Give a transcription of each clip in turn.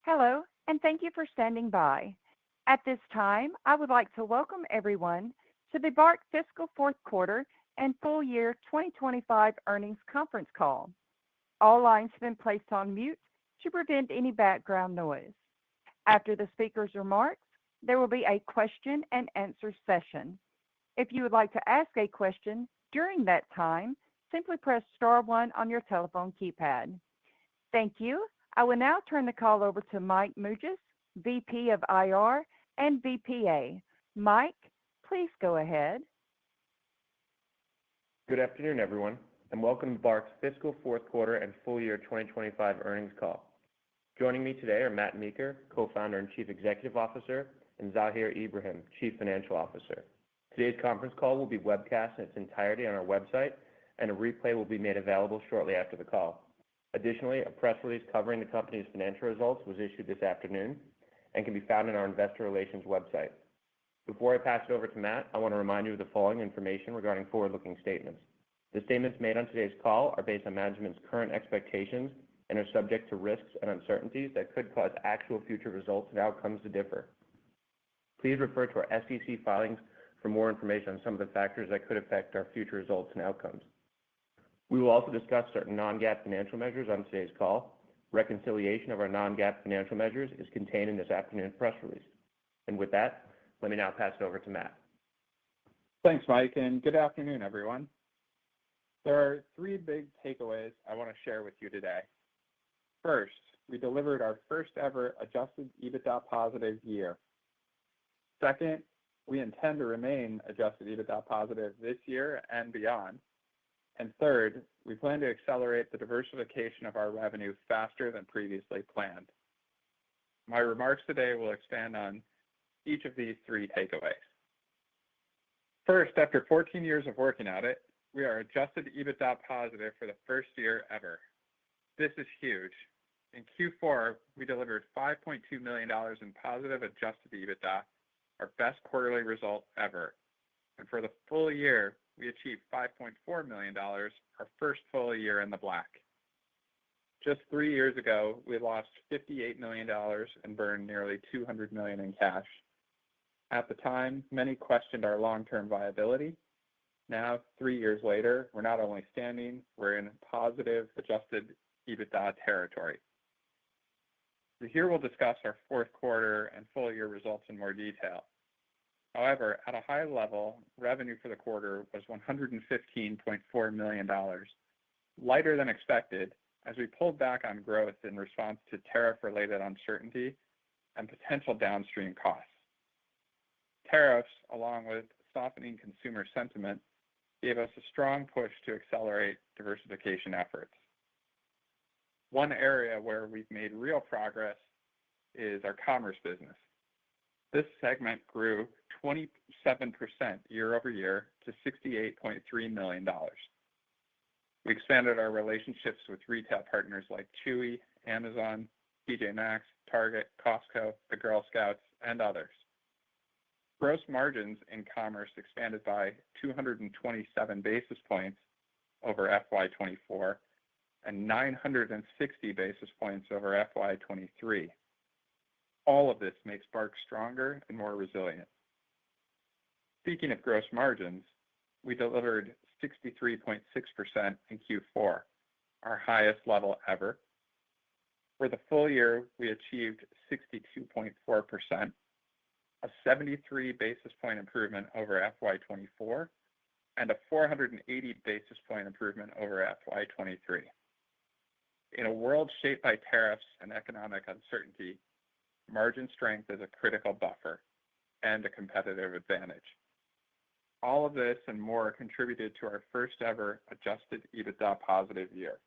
Hello, and thank you for standing by. At this time, I would like to welcome everyone to the BART Fiscal Fourth Quarter and Full Year 2025 Earnings Conference Call. All lines have been placed on mute to prevent any background noise. After the speaker's remarks, there will be a question and answer session. If you would like to ask a question during that time, simply press star one on your telephone keypad. Thank you. I will now turn the call over to Mike Mugis, VP of IR and VPA. Mike, please go ahead. Good afternoon, everyone, and welcome to BART's Fiscal Fourth Quarter and Full Year 2025 Earnings Call. Joining me today are Matt Meeker, Co-founder and Chief Executive Officer, and Zahir Ibrahim, Chief Financial Officer. Today's conference call will be webcast in its entirety on our website, and a replay will be made available shortly after the call. Additionally, a press release covering the company's financial results was issued this afternoon and can be found on our investor relations website. Before I pass it over to Matt, I want to remind you of the following information regarding forward-looking statements. The statements made on today's call are based on management's current expectations and are subject to risks and uncertainties that could cause actual future results and outcomes to differ. Please refer to our SEC filings for more information on some of the factors that could affect our future results and outcomes. We will also discuss certain non-GAAP financial measures on today's call. Reconciliation of our non-GAAP financial measures is contained in this afternoon's press release. And with that, let me now pass it over to Matt. Thanks, Mike, and good afternoon, everyone. There are three big takeaways I want to share with you today. First, we delivered our first ever adjusted EBITDA positive year. Second, we intend to remain adjusted EBITDA positive this year and beyond. And third, we plan to accelerate the diversification of our revenue faster than previously planned. My remarks today will expand on each of these three takeaways. First, after 14 years of working at it, we are adjusted EBITDA positive for the first year ever. This is huge. In Q4, we delivered $5.2 million in positive adjusted EBITDA, our best quarterly result ever. And for the full year, we achieved $5.4 million, our first full year in the black. Just 3 years ago, we lost $58 million and burned nearly $200 million in cash. At the time, many questioned our long-term viability. Now, 3 years later, we're not only standing, we're in positive adjusted EBITDA territory. Here we'll discuss our fourth quarter and full year results in more detail. However, at a high level, revenue for the quarter was $115.4 million, lighter than expected as we pulled back on growth in response to tariff-related uncertainty and potential downstream costs. Tariffs, along with softening consumer sentiment, gave us a strong push to accelerate diversification efforts. One area where we've made real progress is our commerce business. This segment grew 27% year over year to $68.3 million. We expanded our relationships with retail partners like Chewy, Amazon, TJ Maxx, Target, Costco, the Girl Scouts, and others. Gross margins in commerce expanded by 227 basis points over FY24 and 960 basis points over FY23. All of this makes BART stronger and more resilient. Speaking of gross margins, we delivered 63.6% in Q4, our highest level ever. For the full year, we achieved 62.4%, a 73 basis point improvement over FY24, and a 480 basis point improvement over FY23. In a world shaped by tariffs and economic uncertainty, margin strength is a critical buffer and a competitive advantage. All of this and more contributed to our first ever adjusted EBITDA positive year.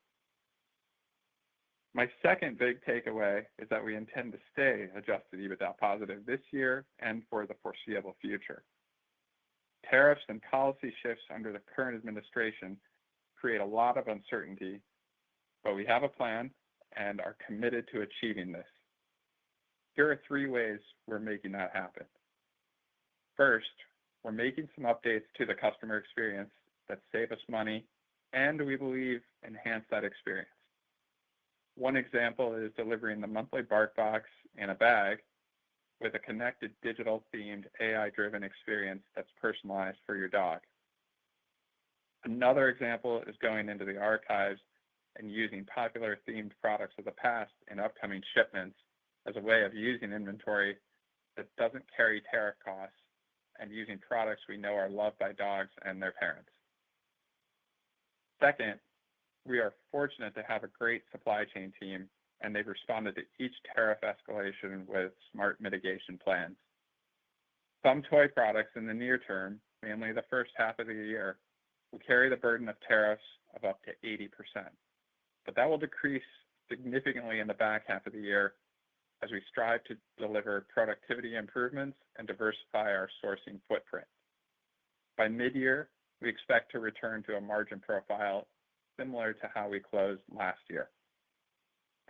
My second big takeaway is that we intend to stay adjusted EBITDA positive this year and for the foreseeable future. Tariffs and policy shifts under the current administration create a lot of uncertainty, but we have a plan and are committed to achieving this. Here are three ways we're making that happen. First, we're making some updates to the customer experience that save us money and we believe enhance that experience. One example is delivering the monthly Bark Box in a bag with a connected digital themed AI-driven experience that's personalized for your dog. Another example is going into the archives and using popular themed products of the past in upcoming shipments as a way of using inventory that doesn't carry tariff costs and using products we know are loved by dogs and their parents. Second, we are fortunate to have a great supply chain team, and they've responded to each tariff escalation with smart mitigation plans. Some toy products in the near term, mainly the first half of the year, will carry the burden of tariffs of up to 80%, but that will decrease significantly in the back half of the year as we strive to deliver productivity improvements and diversify our sourcing footprint. By mid-year, we expect to return to a margin profile similar to how we closed last year.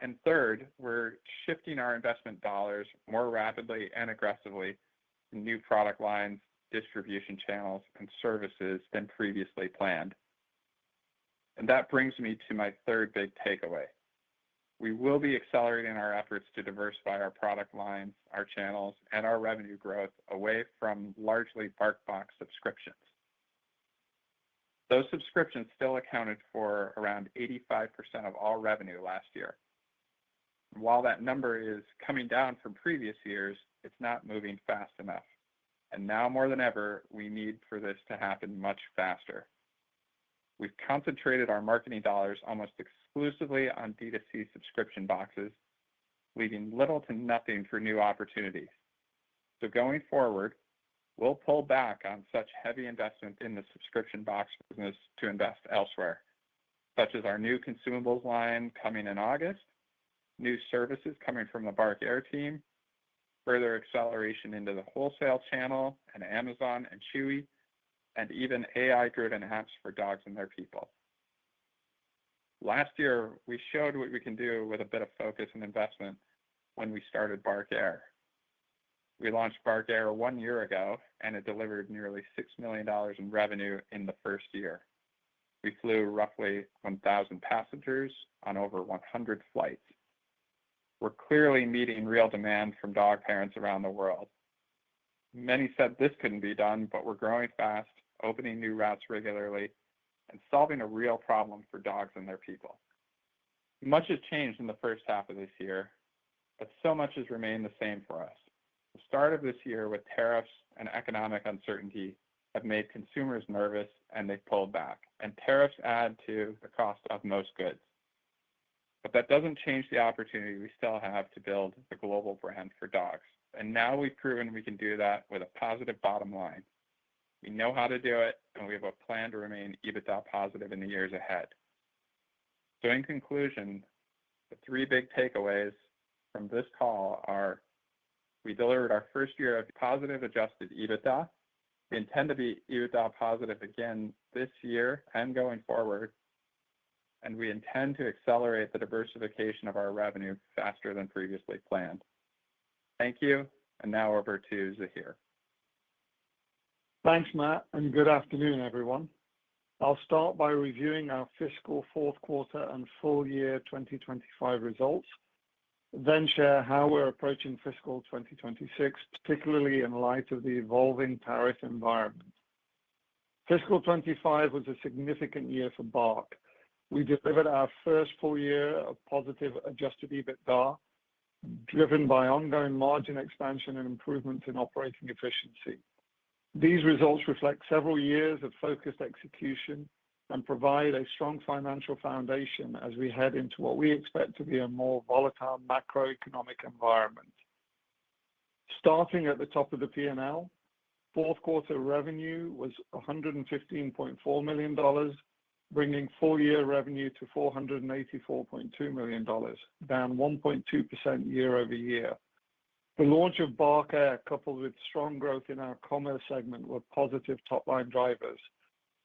And third, we're shifting our investment dollars more rapidly and aggressively to new product lines, distribution channels, and services than previously planned. And that brings me to my third big takeaway. We will be accelerating our efforts to diversify our product lines, our channels, and our revenue growth away from largely BarkBox subscriptions. Those subscriptions still accounted for around 85% of all revenue last year. And while that number is coming down from previous years, it's not moving fast enough. And now more than ever, we need for this to happen much faster. We've concentrated our marketing dollars almost exclusively on D2C subscription boxes, leaving little to nothing for new opportunities. So going forward, we'll pull back on such heavy investment in the subscription box business to invest elsewhere, such as our new consumables line coming in August, new services coming from the Bark Air team, further acceleration into the wholesale channel and Amazon and Chewy, and even AI-driven apps for dogs and their people. Last year, we showed what we can do with a bit of focus and investment when we started Bark Air. We launched Bark Air 1 year ago, and it delivered nearly $6 million in revenue in the first year. We flew roughly 1,000 passengers on over 100 flights. We're clearly meeting real demand from dog parents around the world. Many said this couldn't be done, but we're growing fast, opening new routes regularly, and solving a real problem for dogs and their people. Much has changed in the first half of this year, but so much has remained the same for us. The start of this year with tariffs and economic uncertainty have made consumers nervous, and they've pulled back, and tariffs add to the cost of most goods. But that doesn't change the opportunity we still have to build the global brand for dogs. And now we've proven we can do that with a positive bottom line. We know how to do it, and we have a plan to remain EBITDA positive in the years ahead. So in conclusion, the three big takeaways from this call are: we delivered our first year of positive adjusted EBITDA. We intend to be EBITDA positive again this year and going forward. And we intend to accelerate the diversification of our revenue faster than previously planned. Thank you, and now over to Zahir. Thanks, Matt, and good afternoon, everyone. I'll start by reviewing our fiscal fourth quarter and full year 2025 results, then share how we're approaching fiscal 2026, particularly in light of the evolving tariff environment. Fiscal 25 was a significant year for Bark. We delivered our first full year of positive adjusted EBITDA, driven by ongoing margin expansion and improvements in operating efficiency. These results reflect several years of focused execution and provide a strong financial foundation as we head into what we expect to be a more volatile macroeconomic environment. Starting at the top of the P&L, fourth quarter revenue was $115.4 million, bringing full year revenue to $484.2 million, down 1.2% year over year. The launch of Bark Air, coupled with strong growth in our commerce segment, were positive top-line drivers.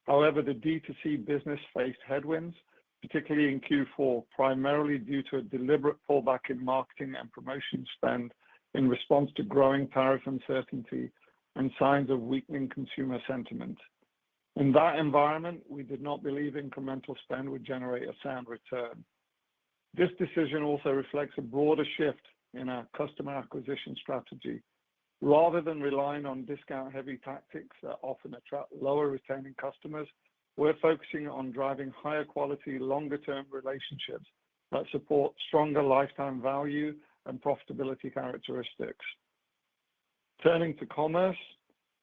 However, the D2C business faced headwinds, particularly in Q4, primarily due to a deliberate pullback in marketing and promotion spend in response to growing tariff uncertainty and signs of weakening consumer sentiment. In that environment, we did not believe incremental spend would generate a sound return. This decision also reflects a broader shift in our customer acquisition strategy. Rather than relying on discount-heavy tactics that often attract lower retaining customers, we're focusing on driving higher quality, longer-term relationships that support stronger lifetime value and profitability characteristics. Turning to commerce,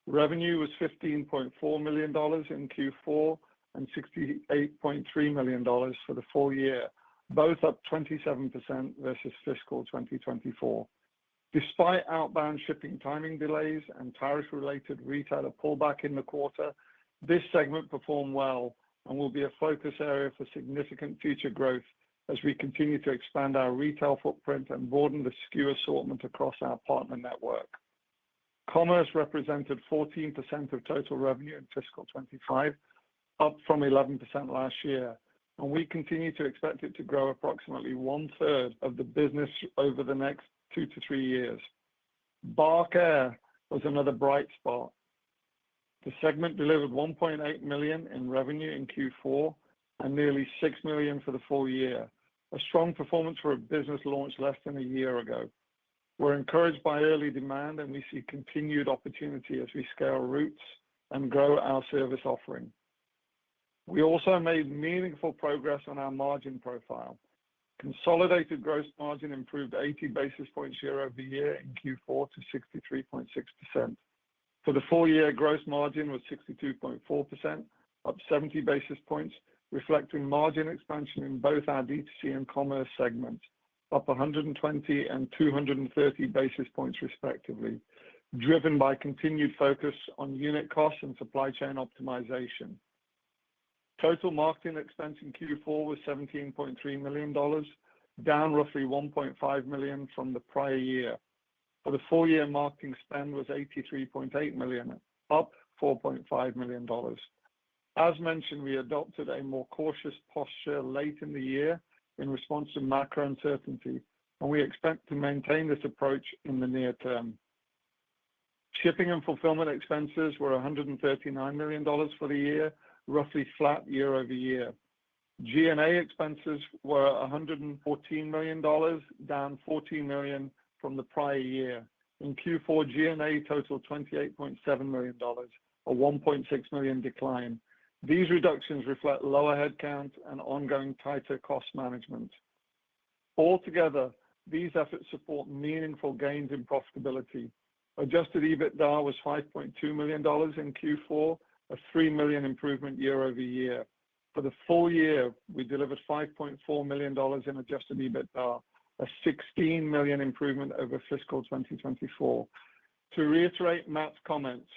revenue was $15.4 million in Q4 and $68.3 million for the full year, both up 27% versus fiscal 2024. Despite outbound shipping timing delays and tariff-related retailer pullback in the quarter, this segment performed well and will be a focus area for significant future growth as we continue to expand our retail footprint and broaden the SKU assortment across our partner network. Commerce represented 14% of total revenue in fiscal 25, up from 11% last year, and we continue to expect it to grow approximately one-third of the business over the next 2 to 3 years. Bark Air was another bright spot. The segment delivered $1.8 million in revenue in Q4 and nearly $6 million for the full year, a strong performance for a business launched less than a year ago. We're encouraged by early demand, and we see continued opportunity as we scale routes and grow our service offering. We also made meaningful progress on our margin profile. Consolidated gross margin improved 80 basis points year over year in Q4 to 63.6%. For the full year, gross margin was 62.4%, up 70 basis points, reflecting margin expansion in both our D2C and commerce segments, up 120 and 230 basis points respectively, driven by continued focus on unit costs and supply chain optimization. Total marketing expense in Q4 was $17.3 million, down roughly $1.5 million from the prior year. For the full year, marketing spend was $83.8 million, up $4.5 million. As mentioned, we adopted a more cautious posture late in the year in response to macro uncertainty, and we expect to maintain this approach in the near term. Shipping and fulfillment expenses were $139 million for the year, roughly flat year over year. G&A expenses were $114 million, down $14 million from the prior year. In Q4, G&A totaled $28.7 million, a $1.6 million decline. These reductions reflect lower headcount and ongoing tighter cost management. Altogether, these efforts support meaningful gains in profitability. Adjusted EBITDA was $5.2 million in Q4, a $3 million improvement year over year. For the full year, we delivered $5.4 million in adjusted EBITDA, a $16 million improvement over fiscal 2024. To reiterate Matt's comments,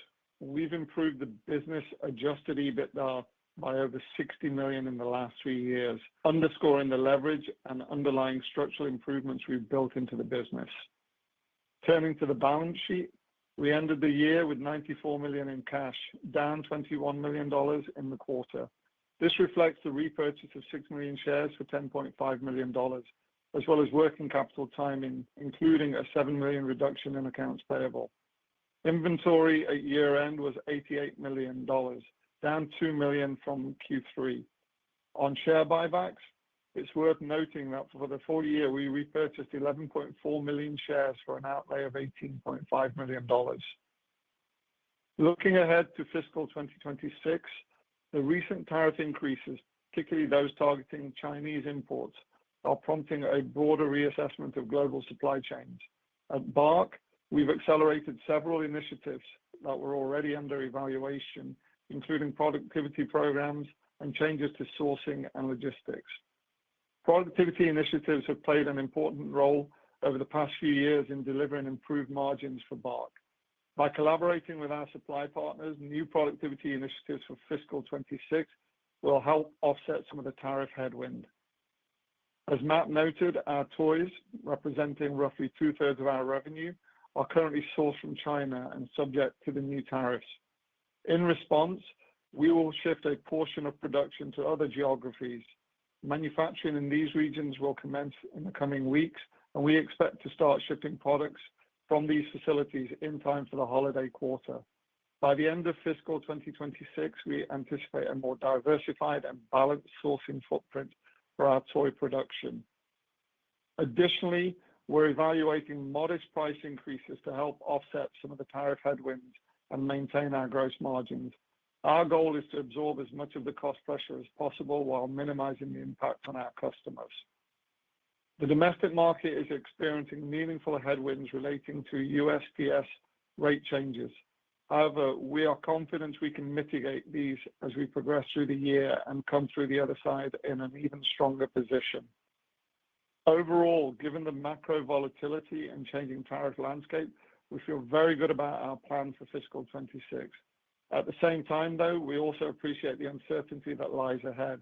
we've improved the business adjusted EBITDA by over $60 million in the last 3 years, underscoring the leverage and underlying structural improvements we've built into the business. Turning to the balance sheet, we ended the year with $94 million in cash, down $21 million in the quarter. This reflects the repurchase of 6 million shares for $10.5 million, as well as working capital timing, including a $7 million reduction in accounts payable. Inventory at year-end was $88 million, down $2 million from Q3. On share buybacks, it's worth noting that for the full year, we repurchased 11.4 million shares for an outlay of $18.5 million. Looking ahead to fiscal 2026, the recent tariff increases, particularly those targeting Chinese imports, are prompting a broader reassessment of global supply chains. At Bark, we've accelerated several initiatives that were already under evaluation, including productivity programs and changes to sourcing and logistics. Productivity initiatives have played an important role over the past few years in delivering improved margins for Bark. By collaborating with our supply partners, new productivity initiatives for fiscal 26 will help offset some of the tariff headwind. As Matt noted, our toys, representing roughly two-thirds of our revenue, are currently sourced from China and subject to the new tariffs. In response, we will shift a portion of production to other geographies. Manufacturing in these regions will commence in the coming weeks, and we expect to start shipping products from these facilities in time for the holiday quarter. By the end of fiscal 2026, we anticipate a more diversified and balanced sourcing footprint for our toy production. Additionally, we're evaluating modest price increases to help offset some of the tariff headwinds and maintain our gross margins. Our goal is to absorb as much of the cost pressure as possible while minimizing the impact on our customers. The domestic market is experiencing meaningful headwinds relating to USPS rate changes. However, we are confident we can mitigate these as we progress through the year and come through the other side in an even stronger position. Overall, given the macro volatility and changing tariff landscape, we feel very good about our plan for fiscal 26. At the same time, though, we also appreciate the uncertainty that lies ahead.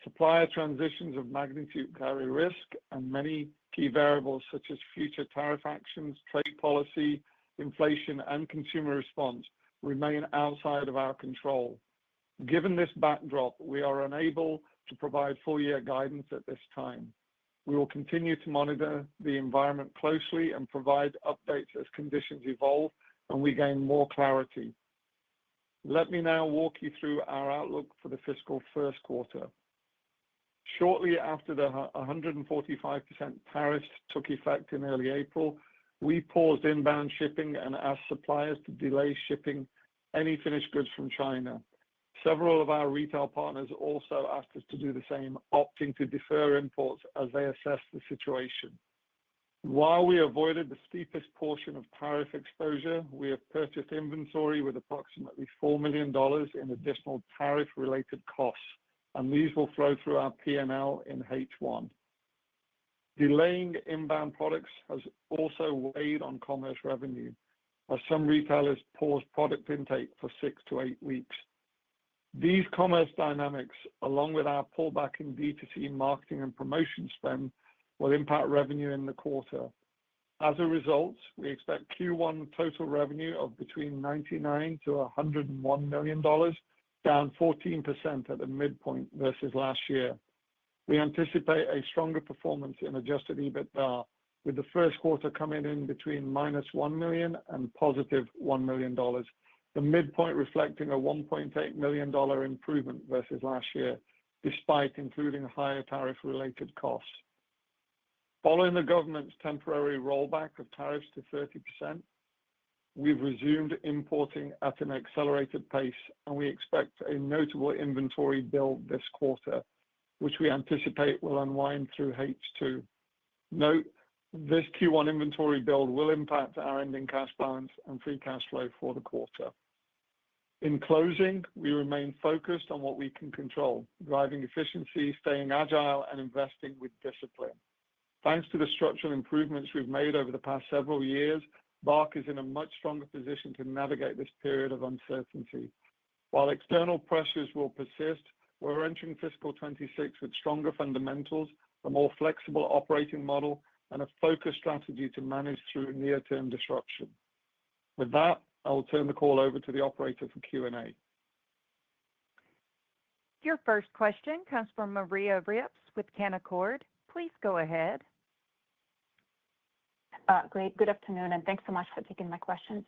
Supplier transitions of magnitude carry risk, and many key variables such as future tariff actions, trade policy, inflation, and consumer response remain outside of our control. Given this backdrop, we are unable to provide full-year guidance at this time. We will continue to monitor the environment closely and provide updates as conditions evolve and we gain more clarity. Let me now walk you through our outlook for the fiscal first quarter. Shortly after the 145% tariffs took effect in early April, we paused inbound shipping and asked suppliers to delay shipping any finished goods from China. Several of our retail partners also asked us to do the same, opting to defer imports as they assess the situation. While we avoided the steepest portion of tariff exposure, we have purchased inventory with approximately $4 million in additional tariff-related costs, and these will flow through our P&L in H1. Delaying inbound products has also weighed on commerce revenue, as some retailers paused product intake for 6 to 8 weeks. These commerce dynamics, along with our pullback in D2C marketing and promotion spend, will impact revenue in the quarter. As a result, we expect Q1 total revenue of between $99 to $101 million, down 14% at the midpoint versus last year. We anticipate a stronger performance in adjusted EBITDA, with the first quarter coming in between -$1 million and +$1 million, the midpoint reflecting a $1.8 million improvement versus last year, despite including higher tariff-related costs. Following the government's temporary rollback of tariffs to 30%, we've resumed importing at an accelerated pace, and we expect a notable inventory build this quarter, which we anticipate will unwind through H2. Note, this Q1 inventory build will impact our ending cash balance and free cash flow for the quarter. In closing, we remain focused on what we can control, driving efficiency, staying agile, and investing with discipline. Thanks to the structural improvements we've made over the past several years, BARK is in a much stronger position to navigate this period of uncertainty. While external pressures will persist, we're entering fiscal 26 with stronger fundamentals, a more flexible operating model, and a focused strategy to manage through near-term disruption. With that, I will turn the call over to the operator for Q&A. Your first question comes from Maria Ripps with Canaccord. Please go ahead. Great. Good afternoon, and thanks so much for taking my questions.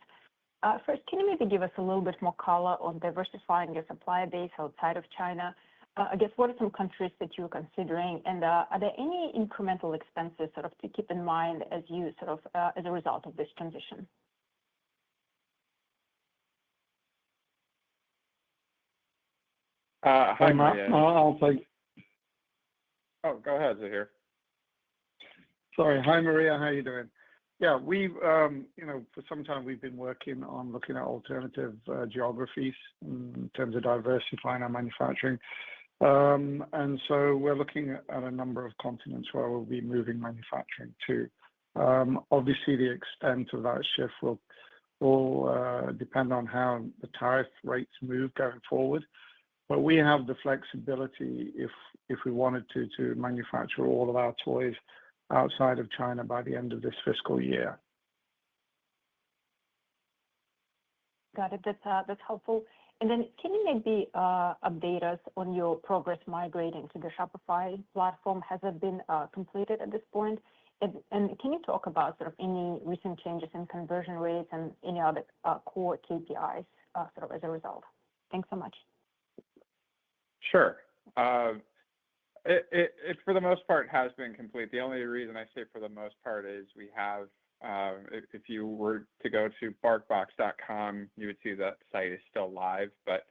First, can you maybe give us a little bit more color on diversifying your supplier base outside of China? I guess, what are some countries that you're considering, and are there any incremental expenses sort of to keep in mind as you sort of as a result of this transition? Hi, Maria. I'll take. Oh, go ahead, Zahir. Sorry. Hi, Maria. How are you doing? Yeah, we've, for some time we've been working on looking at alternative geographies in terms of diversifying our manufacturing. And so we're looking at a number of continents where we'll be moving manufacturing to. Obviously, the extent of that shift will depend on how the tariff rates move going forward. But we have the flexibility, if we wanted to manufacture all of our toys outside of China by the end of this fiscal year. Got it. That's helpful. And then can you maybe update us on your progress migrating to the Shopify platform? Has it been completed at this point? And can you talk about sort of any recent changes in conversion rates and any other core KPIs sort of as a result? Thanks so much. Sure. It for the most part has been complete. The only reason I say for the most part is we have, if you were to go to barkbox.com, you would see that site is still live, but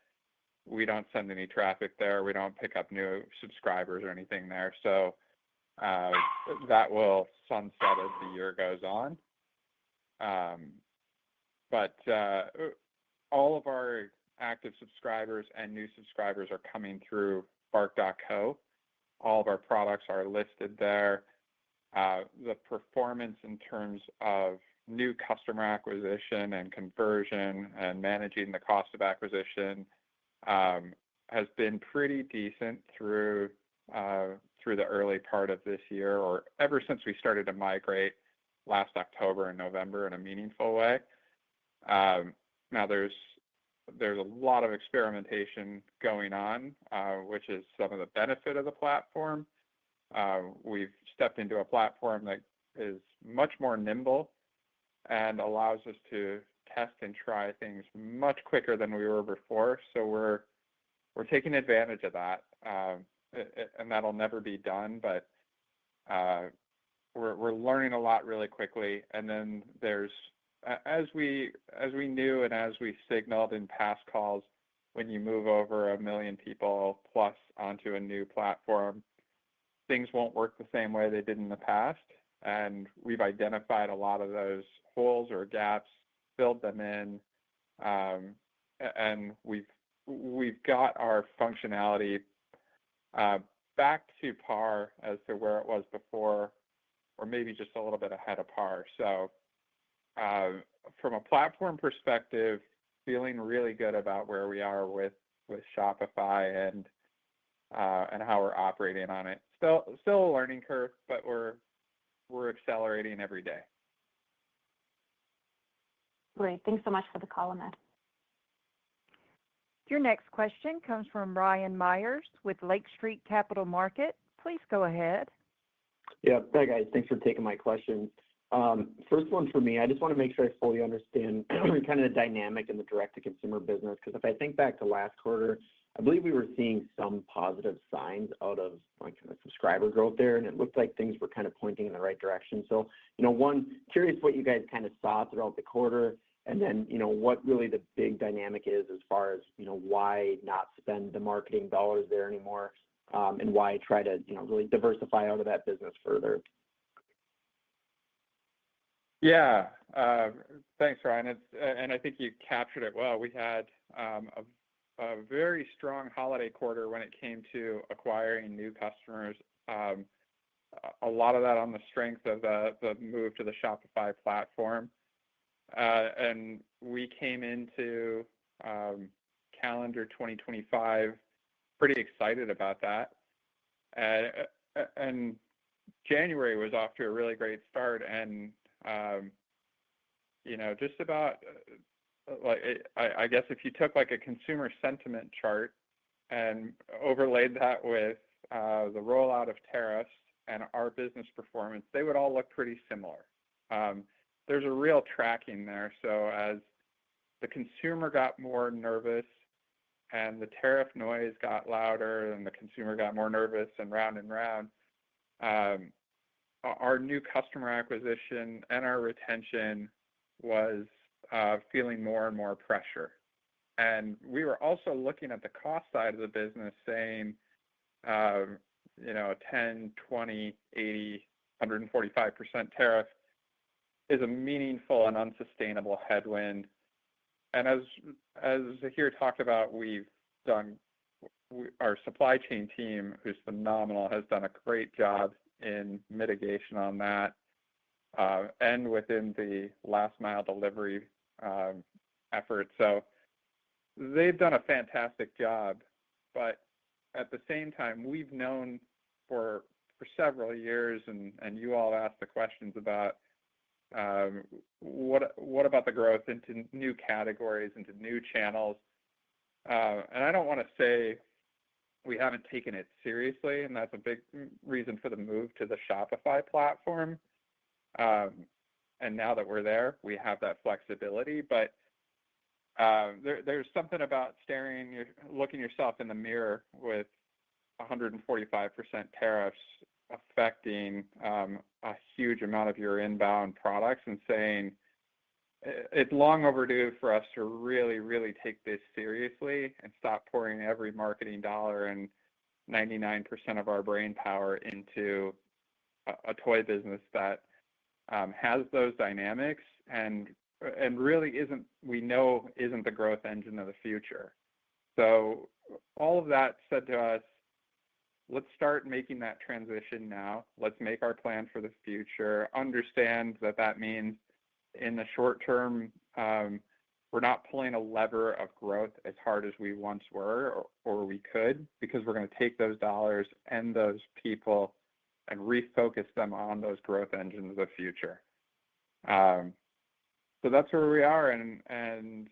we don't send any traffic there. We don't pick up new subscribers or anything there. So that will sunset as the year goes on. But all of our active subscribers and new subscribers are coming through bark.co. All of our products are listed there. The performance in terms of new customer acquisition and conversion and managing the cost of acquisition has been pretty decent through the early part of this year, or ever since we started to migrate last October and November in a meaningful way. Now there's a lot of experimentation going on, which is some of the benefit of the platform. We've stepped into a platform that is much more nimble and allows us to test and try things much quicker than we were before. So we're taking advantage of that, and that'll never be done. But we're learning a lot really quickly. And then there's, as we knew and as we signaled in past calls, when you move over 1 million people plus onto a new platform, things won't work the same way they did in the past. And we've identified a lot of those holes or gaps, filled them in, and we've got our functionality back to par as to where it was before, or maybe just a little bit ahead of par. So from a platform perspective, feeling really good about where we are with Shopify and how we're operating on it. Still a learning curve, but we're accelerating every day. Great. Thanks so much for the call, Matt. Your next question comes from Ryan Myers with Lake Street Capital Market. Please go ahead. Yeah. Hi, guys. Thanks for taking my questions. First one for me, I just want to make sure I fully understand kind of the dynamic in the direct-to-consumer business, because if I think back to last quarter, I believe we were seeing some positive signs out of like kind of subscriber growth there, and it looked like things were kind of pointing in the right direction. So, one, curious what you guys kind of saw throughout the quarter, and then, what really the big dynamic is as far as, why not spend the marketing dollars there anymore, and why try to, really diversify out of that business further. Yeah. Thanks, Ryan. And I think you captured it well. We had a very strong holiday quarter when it came to acquiring new customers. A lot of that on the strength of the move to the Shopify platform. And we came into calendar 2025 pretty excited about that. And January was off to a really great start. And, just about I guess if you took like a consumer sentiment chart and overlaid that with the rollout of tariffs and our business performance, they would all look pretty similar. There's a real tracking there. So as the consumer got more nervous and the tariff noise got louder and the consumer got more nervous and round, our new customer acquisition and our retention was feeling more and more pressure. And we were also looking at the cost side of the business saying, 10, 20, 80, 145% tariff is a meaningful and unsustainable headwind. And as Zahir talked about, our supply chain team, who's phenomenal, has done a great job in mitigation on that, and within the last mile delivery effort. So they've done a fantastic job, but at the same time, we've known for several years, and you all asked the questions about what about the growth into new categories, into new channels. And I don't want to say we haven't taken it seriously, and that's a big reason for the move to the Shopify platform. And now that we're there, we have that flexibility. But there's something about looking yourself in the mirror with 145% tariffs affecting a huge amount of your inbound products and saying it's long overdue for us to really, really take this seriously and stop pouring every marketing dollar and 99% of our brain power into a toy business that has those dynamics and really isn't the growth engine of the future. So all of that said to us, let's start making that transition now. Let's make our plan for the future. Understand that means in the short term, we're not pulling a lever of growth as hard as we once were or we could, because we're going to take those dollars and those people and refocus them on those growth engines of the future. So that's where we are, and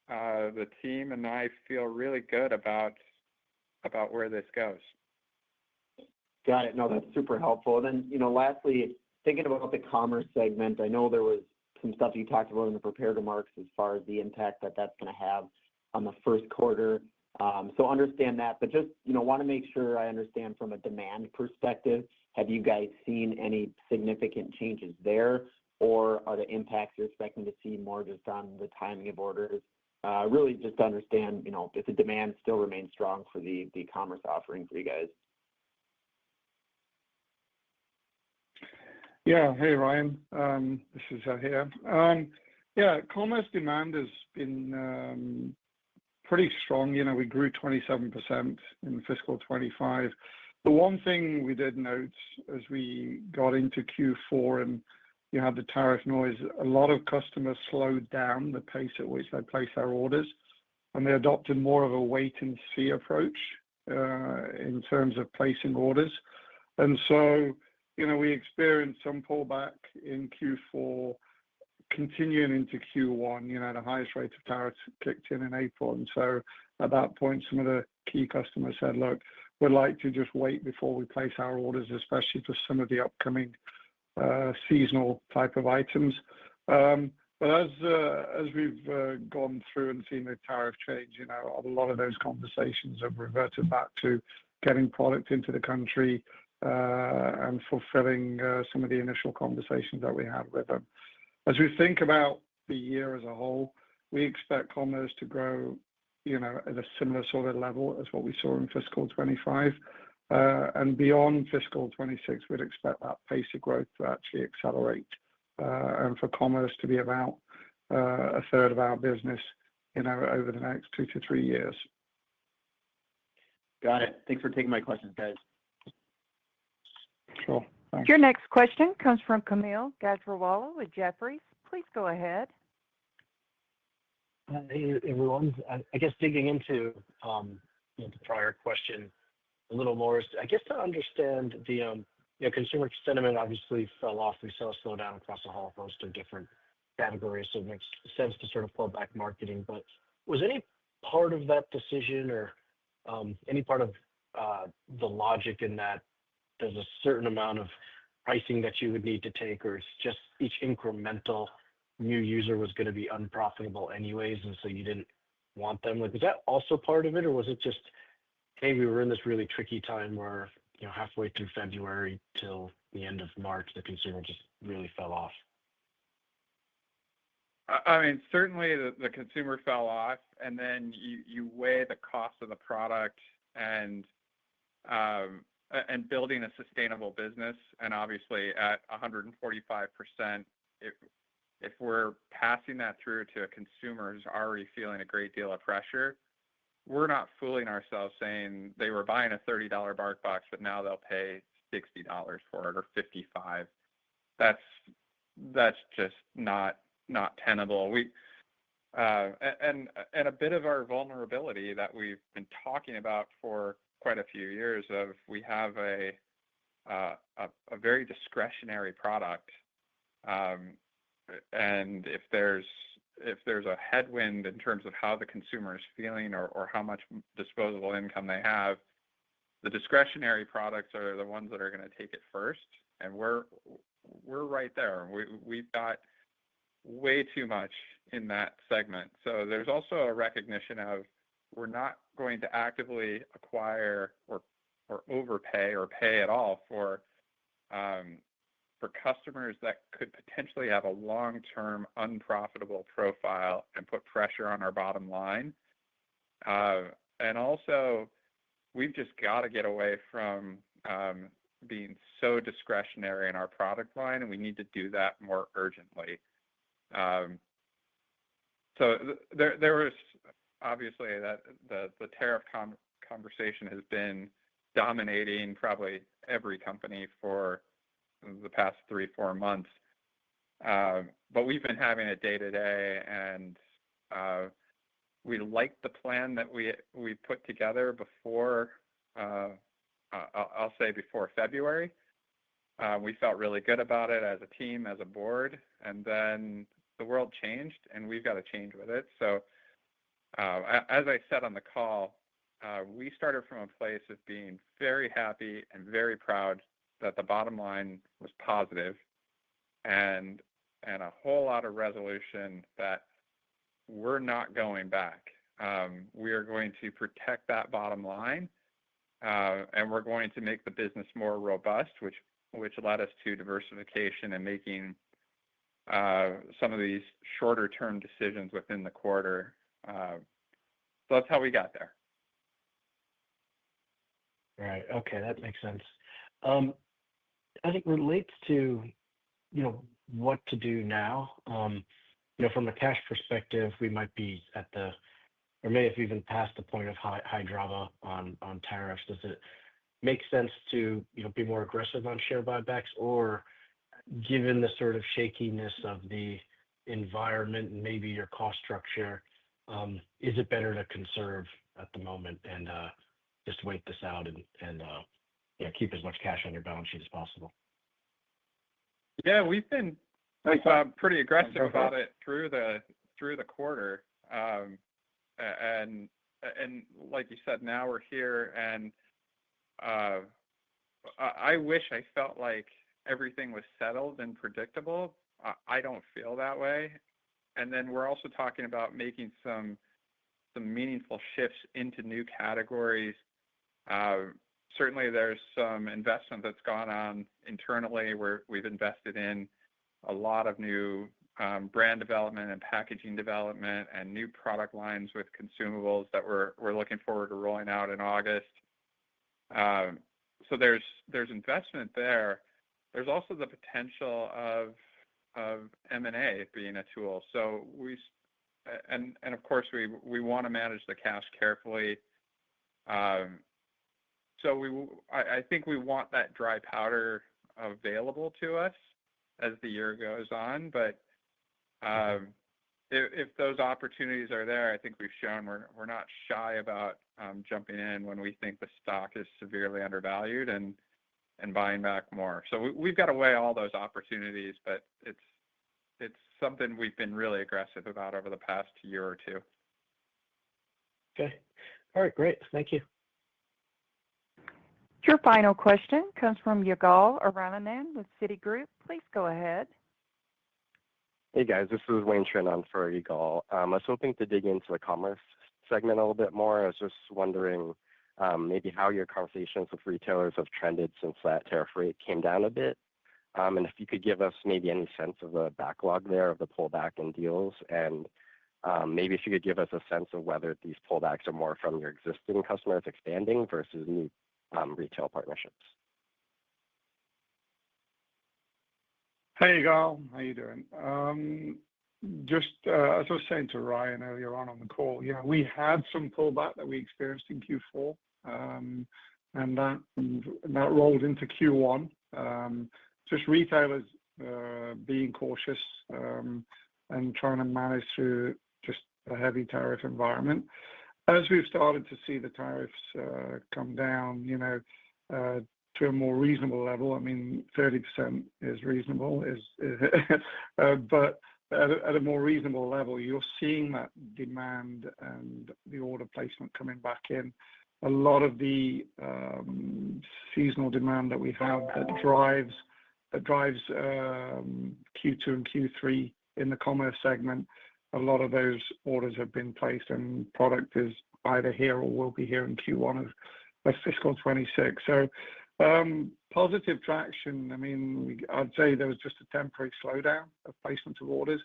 the team and I feel really good about where this goes. Got it. No, that's super helpful. And then, lastly, thinking about the commerce segment, I know there was some stuff you talked about in the prepared remarks as far as the impact that's going to have on the first quarter. So understand that, but just, want to make sure I understand from a demand perspective, have you guys seen any significant changes there, or are the impacts you're expecting to see more just on the timing of orders? Really just to understand, if the demand still remains strong for the commerce offering for you guys. Yeah. Hey, Ryan. This is Zahir. Yeah, commerce demand has been pretty strong. We grew 27% in fiscal 25. The one thing we did note as we got into Q4 and you had the tariff noise, a lot of customers slowed down the pace at which they place their orders, and they adopted more of a wait and see approach in terms of placing orders. And so, we experienced some pullback in Q4, continuing into Q1. The highest rate of tariffs kicked in April. And so at that point, some of the key customers said, look, we'd like to just wait before we place our orders, especially for some of the upcoming seasonal type of items. But as we've gone through and seen the tariff change, a lot of those conversations have reverted back to getting product into the country and fulfilling some of the initial conversations that we had with them. As we think about the year as a whole, we expect commerce to grow, at a similar sort of level as what we saw in fiscal 25. And beyond fiscal 26, we'd expect that pace of growth to actually accelerate and for commerce to be about a third of our business, over the next 2 to 3 years. Got it. Thanks for taking my questions, guys. Sure. Thanks. Your next question comes from Kaumil Gajrawala with Jefferies. Please go ahead. Hey, everyone. I guess digging into the prior question a little more, I guess to understand the consumer sentiment obviously fell off. We saw a slowdown across a whole host of different categories, so it makes sense to sort of pull back marketing. But was any part of that decision or any part of the logic in that there's a certain amount of pricing that you would need to take, or it's just each incremental new user was going to be unprofitable anyways, and so you didn't want them? Like, was that also part of it, or was it just, hey, we were in this really tricky time where, halfway through February till the end of March, the consumer just really fell off? I mean, certainly the consumer fell off, and then you weigh the cost of the product and building a sustainable business. And obviously at 145%, if we're passing that through to a consumer who's already feeling a great deal of pressure, we're not fooling ourselves saying they were buying a $30 BarkBox, but now they'll pay $60 for it or $55. That's just not tenable. And a bit of our vulnerability that we've been talking about for quite a few years of we have a very discretionary product, and if there's a headwind in terms of how the consumer is feeling or how much disposable income they have, the discretionary products are the ones that are going to take it first, and we're right there. We've got way too much in that segment. So there's also a recognition of we're not going to actively acquire or overpay or pay at all for customers that could potentially have a long-term unprofitable profile and put pressure on our bottom line. And also, we've just got to get away from being so discretionary in our product line, and we need to do that more urgently. So there was obviously that the tariff conversation has been dominating probably every company for the past 3-4 months. But we've been having it day to day, and we liked the plan that we put together before, I'll say before February. We felt really good about it as a team, as a board, and then the world changed, and we've got to change with it. So as I said on the call, we started from a place of being very happy and very proud that the bottom line was positive, and a whole lot of resolution that we're not going back. We are going to protect that bottom line, and we're going to make the business more robust, which led us to diversification and making some of these shorter term decisions within the quarter. So that's how we got there. Right. Okay, that makes sense. As it relates to, what to do now, from a cash perspective, we might be or may have even passed the point of high drama on tariffs. Does it make sense to, be more aggressive on share buybacks, or given the sort of shakiness of the environment and maybe your cost structure, is it better to conserve at the moment and just wait this out and keep as much cash on your balance sheet as possible? Yeah, we've been pretty aggressive about it through the quarter, and like you said, now we're here, and I wish I felt like everything was settled and predictable. I don't feel that way. And then we're also talking about making some meaningful shifts into new categories. Certainly, there's some investment that's gone on internally where we've invested in a lot of new brand development and packaging development and new product lines with consumables that we're looking forward to rolling out in August. So there's investment there. There's also the potential of M&A being a tool. So and of course we want to manage the cash carefully. So I think we want that dry powder available to us as the year goes on. But if those opportunities are there, I think we've shown we're not shy about jumping in when we think the stock is severely undervalued and buying back more. So we've got to weigh all those opportunities, but it's something we've been really aggressive about over the past year or two. Okay. All right, great. Thank you. Your final question comes from Ygal Arounian with Citigroup. Please go ahead. Hey guys, this is Wayne Trin on for Ygal. I was hoping to dig into the commerce segment a little bit more. I was just wondering maybe how your conversations with retailers have trended since that tariff rate came down a bit. And if you could give us maybe any sense of the backlog there of the pullback in deals, and maybe if you could give us a sense of whether these pullbacks are more from your existing customers expanding versus new retail partnerships. Hey, Gal, how you doing? Just as I was saying to Ryan earlier on the call, we had some pullback that we experienced in Q4, and that rolled into Q1. Just retailers being cautious and trying to manage through just a heavy tariff environment. As we've started to see the tariffs come down, to a more reasonable level. I mean, 30% is reasonable, but at a more reasonable level, you're seeing that demand and the order placement coming back in. A lot of the seasonal demand that we have that drives Q2 and Q3 in the commerce segment, a lot of those orders have been placed and product is either here or will be here in Q1 fiscal 26. So positive traction. I mean, I'd say there was just a temporary slowdown of placement of orders,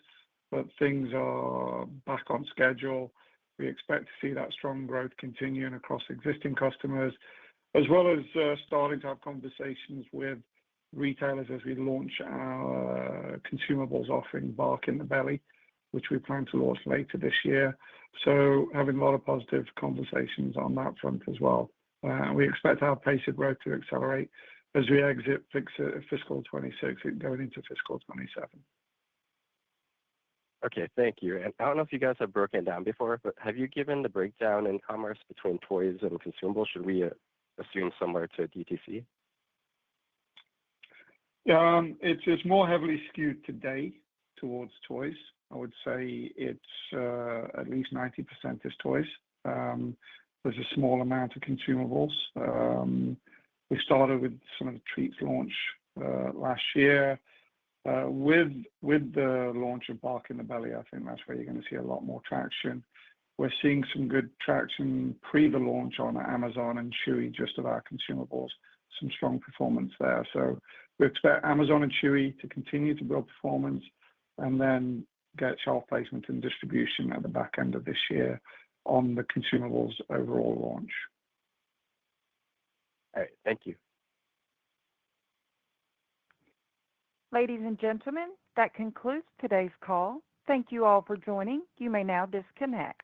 but things are back on schedule. We expect to see that strong growth continuing across existing customers, as well as starting to have conversations with retailers as we launch our consumables offering, Bark in the Belly, which we plan to launch later this year. So having a lot of positive conversations on that front as well. We expect our pace of growth to accelerate as we exit fiscal 26 and going into fiscal 27. Okay, thank you. And I don't know if you guys have broken it down before, but have you given the breakdown in commerce between toys and consumables? Should we assume similar to DTC? It's more heavily skewed today towards toys. I would say it's at least 90% is toys. There's a small amount of consumables. We started with some of the treats launch last year. With the launch of Bark in the Belly, I think that's where you're going to see a lot more traction. We're seeing some good traction pre the launch on Amazon and Chewy, just of our consumables, some strong performance there. So we expect Amazon and Chewy to continue to build performance and then get shelf placement and distribution at the back end of this year on the consumables overall launch. All right, thank you. Ladies and gentlemen, that concludes today's call. Thank you all for joining. You may now disconnect.